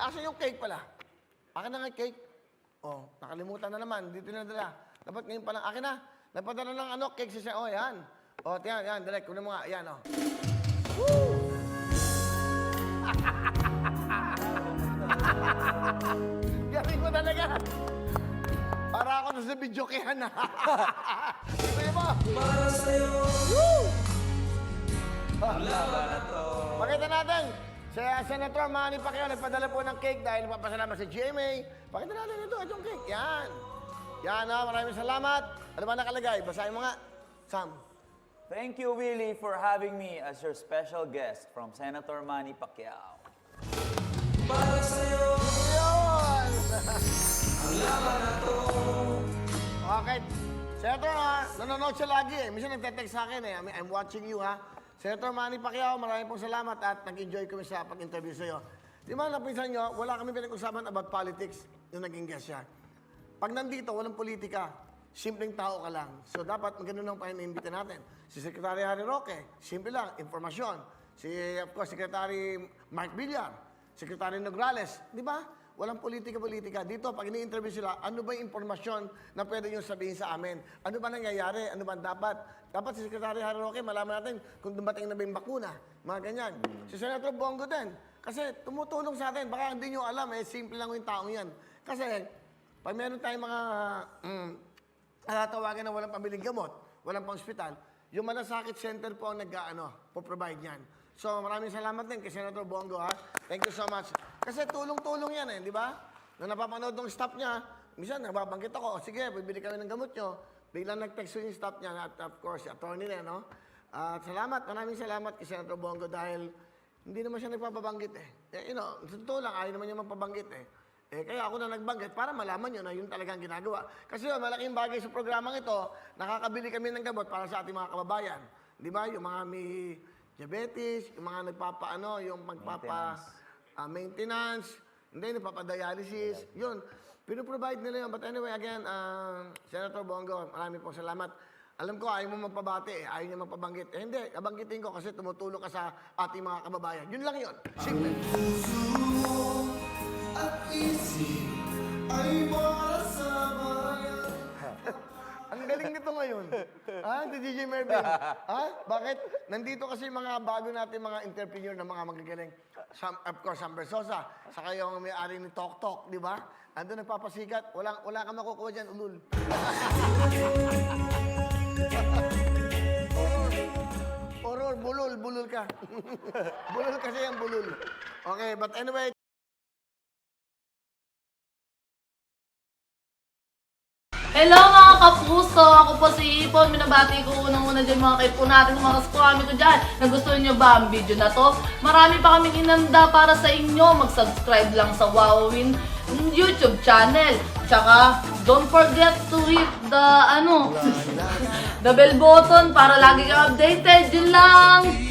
asa yung cake pala? Akin na nga yung cake. Oh, nakalimutan na naman. Dito na dala. Dapat ngayon pa lang. Akin na. Napadala ng ano, cake siya. Oh, yan. Oh, yan. Direct. Kunin mo nga. Yan, oh. Woo! Galing mo talaga. Para ako na sa video kaya na. Sige mo. Para sa'yo, Woo! ang laban na to. Pakita natin. Si Senator Manny Pacquiao nagpadala po ng cake dahil napapasalamat si GMA. Pakita natin ito, itong cake. Yan. Yan ha, maraming salamat. Ano ba nakalagay? Basahin mo nga. Sam. Thank you, Willie, for having me as your special guest from Senator Manny Pacquiao. Para sa'yo, Yun! ang laban na to. Okay. Senator, nanonood siya lagi eh. Minsan nagte-text sa akin eh. I'm watching you ha. Senator Manny Pacquiao, maraming pong salamat at nag-enjoy kami sa pag-interview sa'yo. Di ba, napisan nyo, wala kami pinag-usapan about politics nung naging guest siya. Pag nandito, walang politika. Simpleng tao ka lang. So, dapat ganun lang pa inimbita natin. Si Secretary Harry Roque, simple lang, informasyon. Si, of course, Secretary Mark Villar, Secretary Nograles. Di ba? Walang politika-politika. Dito, pag ini-interview sila, ano ba yung informasyon na pwede nyo sabihin sa amin? Ano ba nangyayari? Ano ba dapat? Dapat si Secretary Harry Roque, malaman natin kung dumating na ba yung bakuna. Mga ganyan. Si Senator Bongo din. Kasi tumutulong sa atin. Baka hindi nyo alam, eh, simple lang yung taong yan. Kasi, pag meron tayong mga tawagan na walang pabiling gamot, walang pang-hospital, yung Malasakit Center po ang po-provide yan. So, maraming salamat din kay Senator Bongo, ha? Thank you so much. Kasi tulong-tulong yan, eh, di ba? Nung napapanood ng staff niya, minsan nababanggit ako, sige, bibili kami ng gamot nyo. Biglang nag-text yung staff niya, at of course, attorney na, no? At salamat, maraming salamat kay Senator Bongo dahil hindi naman siya nagpapabanggit, eh. You know, sa totoo lang, ayaw naman niya mapabanggit, eh. Kaya ako na nagbanggit para malaman nyo na yun talagang ginagawa. Kasi yun, malaking bagay sa programang ito, nakakabili kami ng gamot para sa ating mga kababayan. Di ba? Yung mga may diabetes, yung mga yung maintenance, hindi, nagpapadialysis, yun. Pinoprovide nila yun. But anyway, again, Senator Bongo, marami pong salamat. Alam ko, ayaw mo magpabati, ayaw niya magpabanggit. Hindi, nabanggitin ko kasi tumutulong ka sa ating mga kababayan. Yun lang yun. Simple. At isip ay masabayan. Ang galing nito ngayon. Si DJ Mervin. Bakit? Nandito kasi mga bago natin mga entrepreneur na mga magagaling. Of course, Sam Bersosa. Saka yung may-ari ni Tok Tok, di ba? Ando nagpapasikat. Wala kang makukuha dyan, ulul. Horror, bulol ka. Bulol kasi yung bulol. Okay, but anyway, Hello mga kapuso! Ako po si Ipon. Minabati ko unang-una dyan mga kaipo natin, mga kaskwami ko dyan. Nagustuhan nyo ba ang video na to? Marami pa kaming inanda para sa inyo. Mag-subscribe lang sa Wowin YouTube channel. Tsaka, don't forget to hit the, the bell button para lagi kang updated. Yun lang!